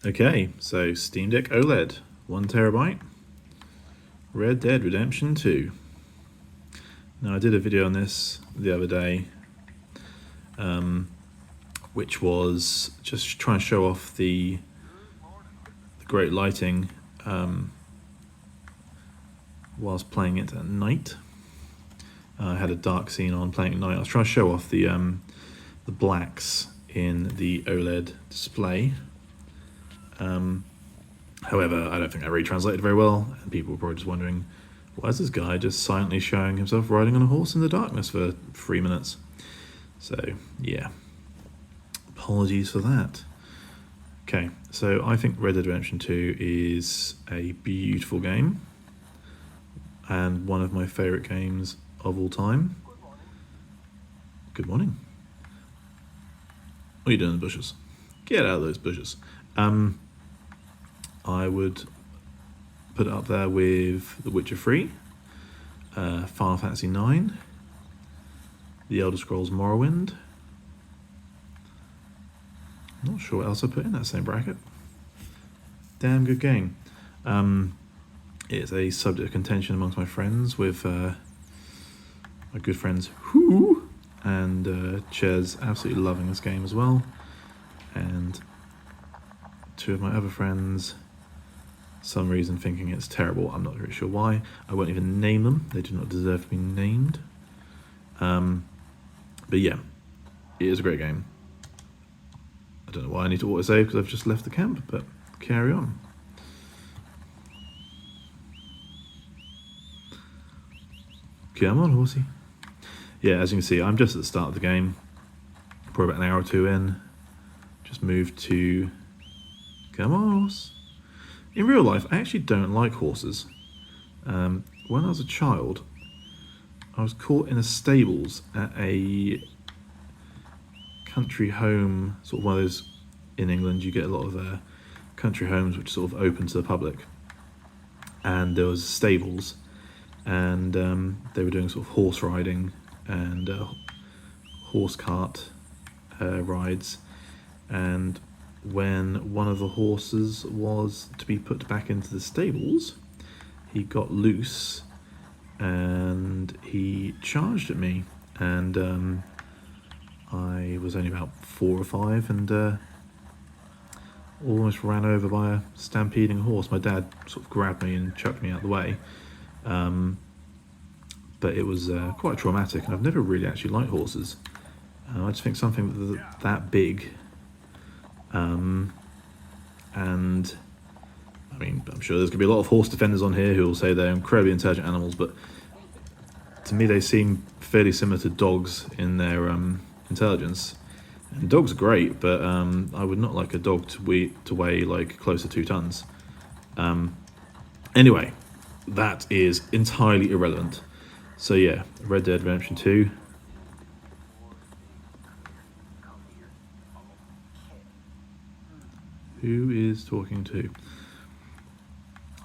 Okay, so Steam Deck OLED, 1 TB, Red Dead Redemption 2. Now I did a video on this the other day, which was just trying to show off the great lighting whilst playing it at night. I had a dark scene on playing at night. I was trying to show off the blacks in the OLED display. However, I don't think that really translated very well, and people were probably just wondering, why is this guy just silently showing himself riding on a horse in the darkness for 3 minutes? So, yeah. Apologies for that. Okay, so I think Red Dead Redemption 2 is a beautiful game, and one of my favourite games of all time. Good morning. What are you doing in the bushes? Get out of those bushes. I would put it up there with The Witcher 3, Final Fantasy 9, The Elder Scrolls Morrowind. Not sure what else I put in that same bracket. Damn good game. It's a subject of contention amongst my friends with my good friends Who and Ches absolutely loving this game as well, and two of my other friends some reason thinking it's terrible. I'm not really sure why. I won't even name them. They do not deserve to be named. But yeah, it is a great game. I don't know why I need to auto-save because I've just left the camp, but carry on. Come on, horsey. Yeah, as you can see, I'm just at the start of the game. Probably about an hour or two in. Just moved to... Come on, horse. In real life, I actually don't like horses. When I was a child, I was caught in a stables at a country home, sort of one of those in England. You get a lot of country homes which are sort of open to the public. And there was stables, and they were doing sort of horse riding and horse cart rides. And when one of the horses was to be put back into the stables, he got loose and he charged at me, and I was only about 4 or 5 and almost ran over by a stampeding horse. My dad sort of grabbed me and chucked me out of the way, but it was quite traumatic, and I've never really actually liked horses. I just think something that big, and I mean, I'm sure there's going to be a lot of horse defenders on here who will say they're incredibly intelligent animals, but to me they seem fairly similar to dogs in their intelligence. And dogs are great, but I would not like a dog to weigh like close to 2 tons. Anyway, that is entirely irrelevant. So yeah, Red Dead Redemption 2. Who is talking to?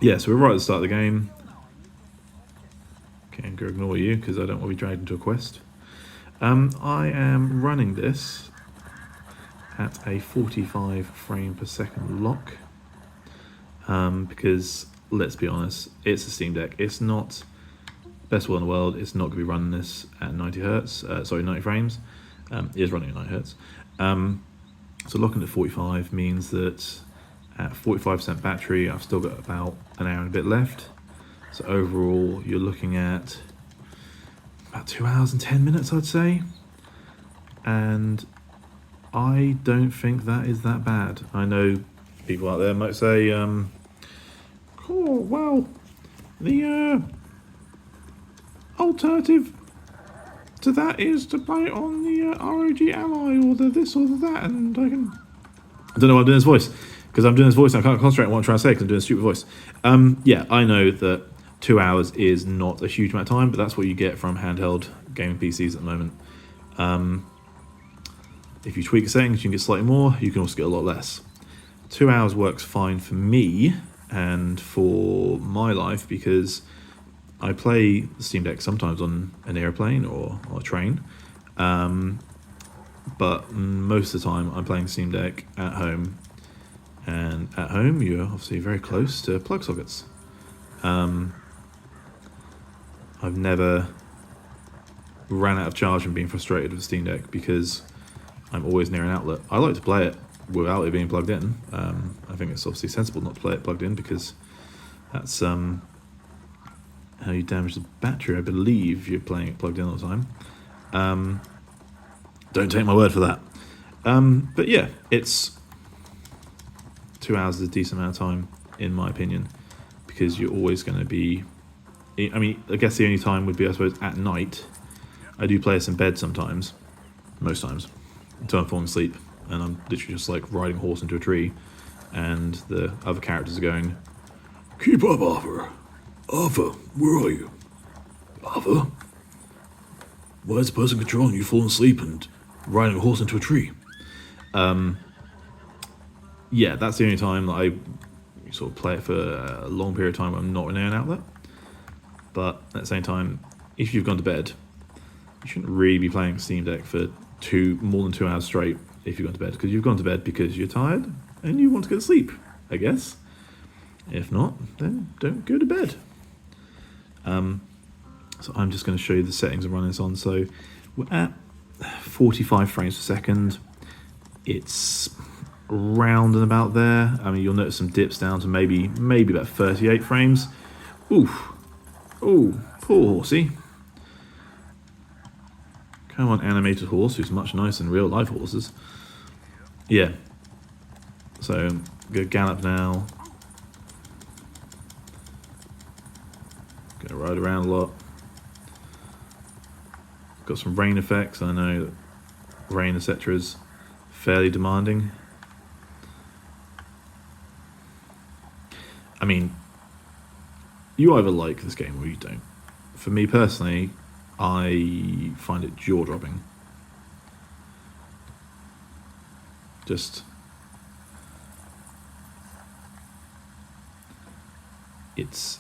Yeah, so we're right at the start of the game. Okay, I'm going to ignore you because I don't want to be dragged into a quest. I am running this at a 45 frame per second lock because, let's be honest, it's a Steam Deck. It's not best one in the world. It's not going to be running this at 90 hertz. 90 frames. It is running at 90 hertz. So locking at 45 means that at 45% battery, I've still got about an hour and a bit left. So overall, you're looking at about 2 hours and 10 minutes, I'd say. And I don't think that is that bad. I know people out there might say, oh, well, the alternative to that is to play it on the ROG Ally or the this or the that, and I don't know why I'm doing this voice, because I'm doing this voice and I can't concentrate on what I'm trying to say because I'm doing a stupid voice. Yeah, I know that 2 hours is not a huge amount of time, but that's what you get from handheld gaming PCs at the moment. If you tweak the settings, you can get slightly more, you can also get a lot less. 2 hours works fine for me and for my life because I play the Steam Deck sometimes on an airplane or a train, but most of the time I'm playing Steam Deck at home, and at home, you're obviously very close to plug sockets. I've never ran out of charge and been frustrated with Steam Deck because I'm always near an outlet. I like to play it without it being plugged in. I think it's obviously sensible not to play it plugged in because that's how you damage the battery. I believe you're playing it plugged in all the time. Don't take my word for that. But yeah, it's 2 hours is a decent amount of time, in my opinion, because you're always going to be... I mean, I guess the only time would be, I suppose, at night. I do play this in bed sometimes, most times, until I'm falling asleep, and I'm literally just like riding a horse into a tree, and the other characters are going, "Keep up, Arthur. Arthur, where are you? Arthur? Why is the person controlling you falling asleep and riding a horse into a tree?" Yeah, that's the only time that I sort of play it for a long period of time when I'm not in an outlet. But at the same time, if you've gone to bed, you shouldn't really be playing Steam Deck for more than 2 hours straight if you've gone to bed, because you've gone to bed because you're tired and you want to go to sleep, I guess. If not, then don't go to bed. So I'm just going to show you the settings I'm running this on. So we're at 45 frames per second. It's around and about there. I mean, you'll notice some dips down to maybe about 38 frames. Oof. Oh, poor horsey. Come on, animated horse, who's much nicer than real life horses. Yeah. So, go gallop now. Gonna ride around a lot. Got some rain effects. I know that rain, etc. is fairly demanding. I mean, you either like this game or you don't. For me personally, I find it jaw-dropping. Just... it's...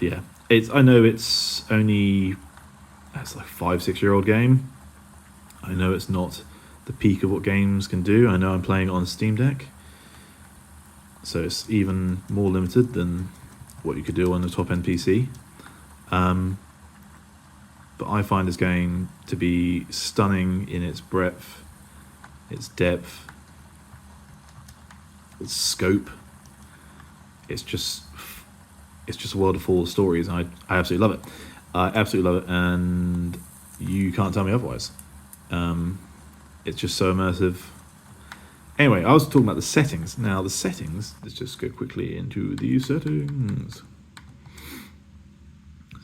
yeah. I know it's only... it's like a 5-6-year-old game. I know it's not the peak of what games can do. I know I'm playing it on Steam Deck, so it's even more limited than what you could do on the top-end PC. But I find this game to be stunning in its breadth, its depth, its scope. It's just a world of full of stories, and I absolutely love it. I absolutely love it, and you can't tell me otherwise. It's just so immersive. Anyway, I was talking about the settings. Now, the settings, let's just go quickly into the settings.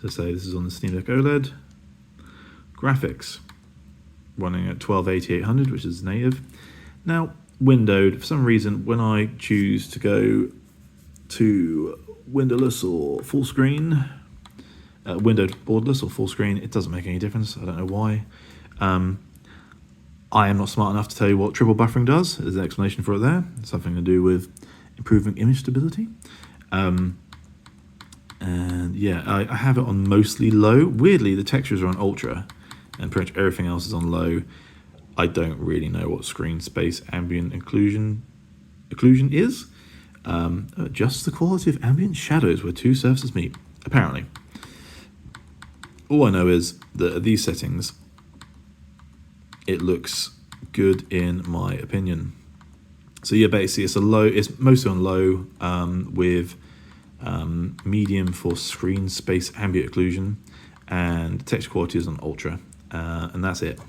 So say this is on the Steam Deck OLED. Graphics, running at 1280-800, which is native. Now, windowed, for some reason, when I choose to go to windowless or full screen, windowed borderless or full screen, it doesn't make any difference. I don't know why. I am not smart enough to tell you what triple buffering does. There's an explanation for it there. It's something to do with improving image stability. And yeah, I have it on mostly low. Weirdly, the textures are on ultra, and pretty much everything else is on low. I don't really know what screen space ambient occlusion is. Adjusts the quality of ambient shadows where two surfaces meet, apparently. All I know is that at these settings, it looks good in my opinion. So yeah, basically it's mostly on low, with medium for screen space ambient occlusion, and texture quality is on ultra, and that's it.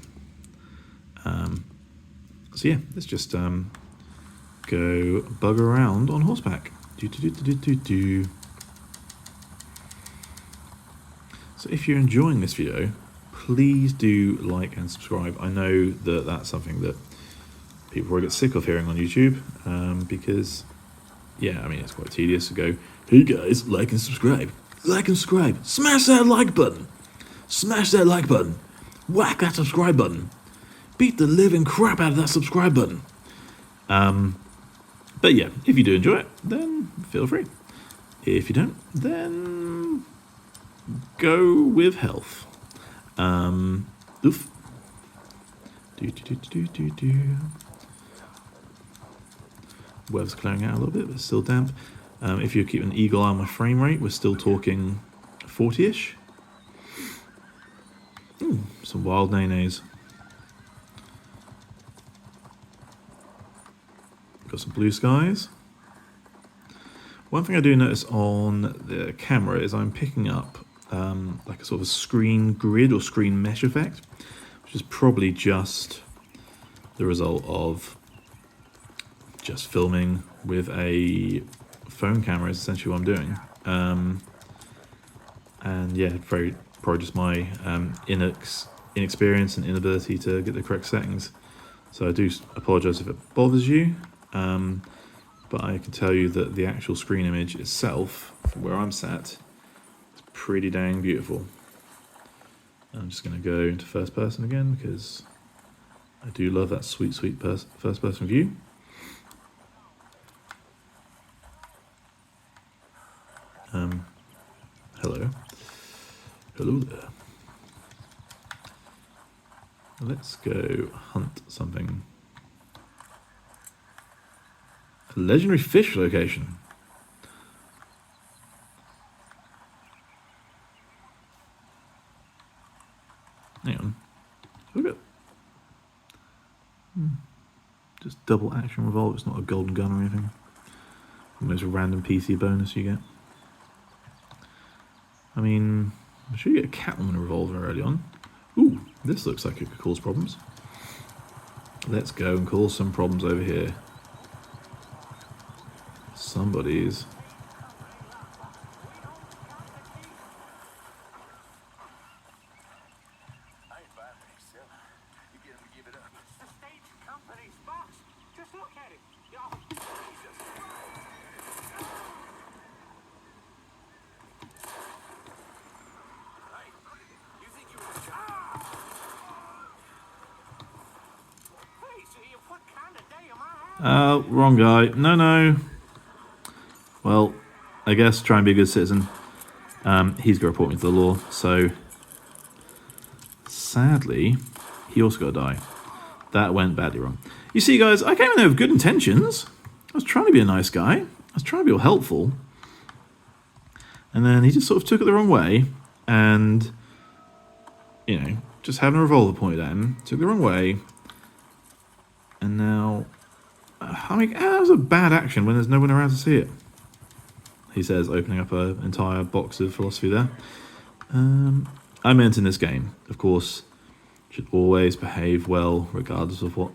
So yeah, let's just go bug around on horseback. So if you're enjoying this video, please do like and subscribe. I know that that's something that people probably get sick of hearing on YouTube, because, yeah, I mean, it's quite tedious to go, "Hey guys, like and subscribe. Like and subscribe. Smash that like button. Smash that like button. Whack that subscribe button. Beat the living crap out of that subscribe button." But yeah, if you do enjoy it, then feel free. If you don't, then go with health. Oof. Weather's clearing out a little bit, but it's still damp. If you keep an eagle eye on my frame rate, we're still talking 40-ish. Some wild nays. Got some blue skies. One thing I do notice on the camera is I'm picking up like a sort of screen grid or screen mesh effect, which is probably just the result of just filming with a phone camera is essentially what I'm doing. And yeah, probably just my inexperience and inability to get the correct settings. So I do apologise if it bothers you, but I can tell you that the actual screen image itself, from where I'm sat, is pretty dang beautiful. I'm just going to go into first person again because I do love that sweet first person view. Hello there. Let's go hunt something. A legendary fish location. Hang on. Look at. Just double action revolver. It's not a golden gun or anything. Almost a random PC bonus you get. I mean, I'm sure you get a Catwoman revolver early on. Ooh, this looks like it could cause problems. Let's go and cause some problems over here. Somebody's. Wrong guy. No. Well, I guess try and be a good citizen. He's going to report me to the law, so sadly, he also got to die. That went badly wrong. You see, guys, I came in there with good intentions. I was trying to be a nice guy. I was trying to be all helpful. And then he just sort of took it the wrong way and, you know, just having a revolver pointed at him, took it the wrong way. And now, I mean, that was a bad action when there's no one around to see it. He says, opening up an entire box of philosophy there. I meant in this game, of course, should always behave well, regardless of what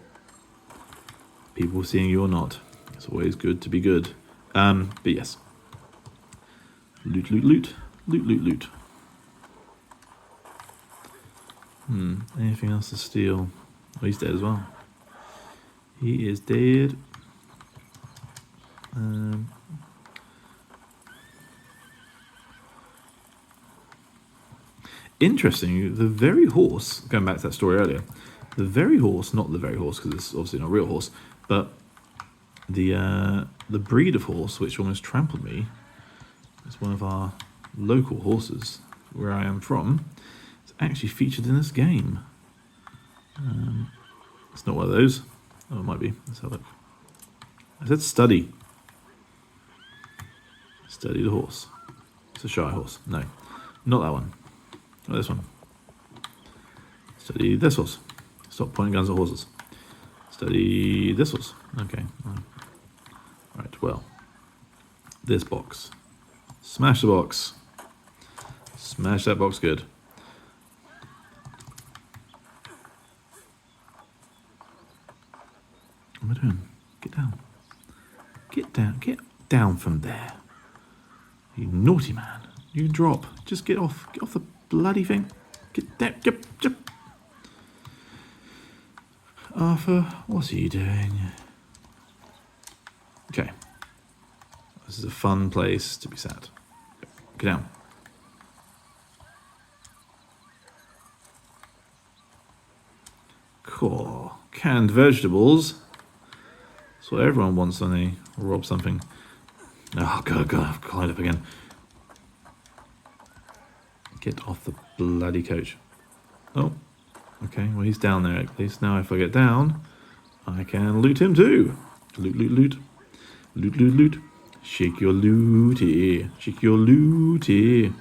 people are seeing you or not. It's always good to be good. But yes. Loot, loot, loot. Loot, loot, loot. Anything else to steal? Oh, he's dead as well. He is dead. Interesting, the very horse, going back to that story earlier, the very horse, not the very horse because it's obviously not a real horse, but the breed of horse which almost trampled me is one of our local horses where I am from. It's actually featured in this game. It's not one of those. Oh, it might be. Let's have a look. I said study. Study the horse. It's a shy horse. No, not that one. Not this one. Study this horse. Stop pointing guns at horses. Study this horse. Okay. Right, well. This box. Smash the box. Smash that box good. What am I doing? Get down. Get down. Get down from there. You naughty man. You drop. Just get off. Get off the bloody thing. Get down. Get. Arthur, what are you doing? Okay. This is a fun place to be sat. Get down. Cool. Canned vegetables. That's what everyone wants when they rob something. Oh, God, I've climbed up again. Get off the bloody coach. Oh, okay, well, he's down there at least. Now if I get down, I can loot him too. Loot, loot, loot. Loot, loot, loot. Shake your looty. Shake your looty.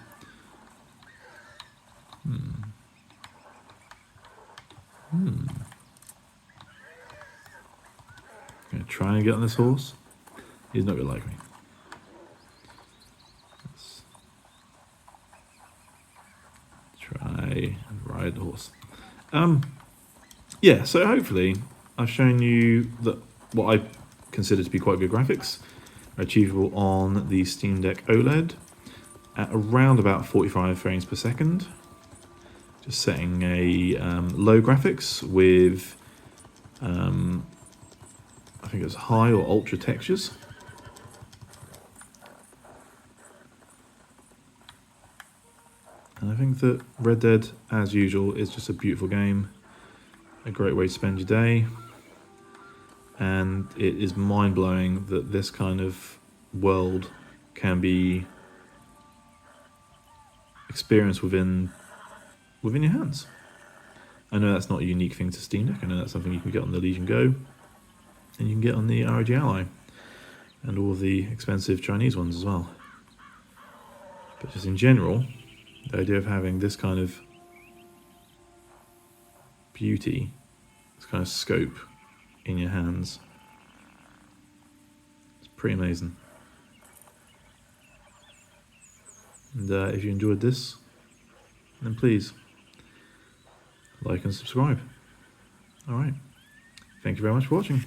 Gonna try and get on this horse. He's not gonna like me. Let's try and ride the horse. Yeah, so hopefully I've shown you that what I consider to be quite good graphics are achievable on the Steam Deck OLED at around about 45 frames per second. Just setting a low graphics with I think it's high or ultra textures. And I think that Red Dead, as usual, is just a beautiful game. A great way to spend your day. And it is mind-blowing that this kind of world can be experienced within your hands. I know that's not a unique thing to Steam Deck. I know that's something you can get on the Legion Go. And you can get on the ROG Ally. And all the expensive Chinese ones as well. But just in general, the idea of having this kind of beauty, this kind of scope in your hands, it's pretty amazing. And if you enjoyed this, then please like and subscribe. Alright, thank you very much for watching.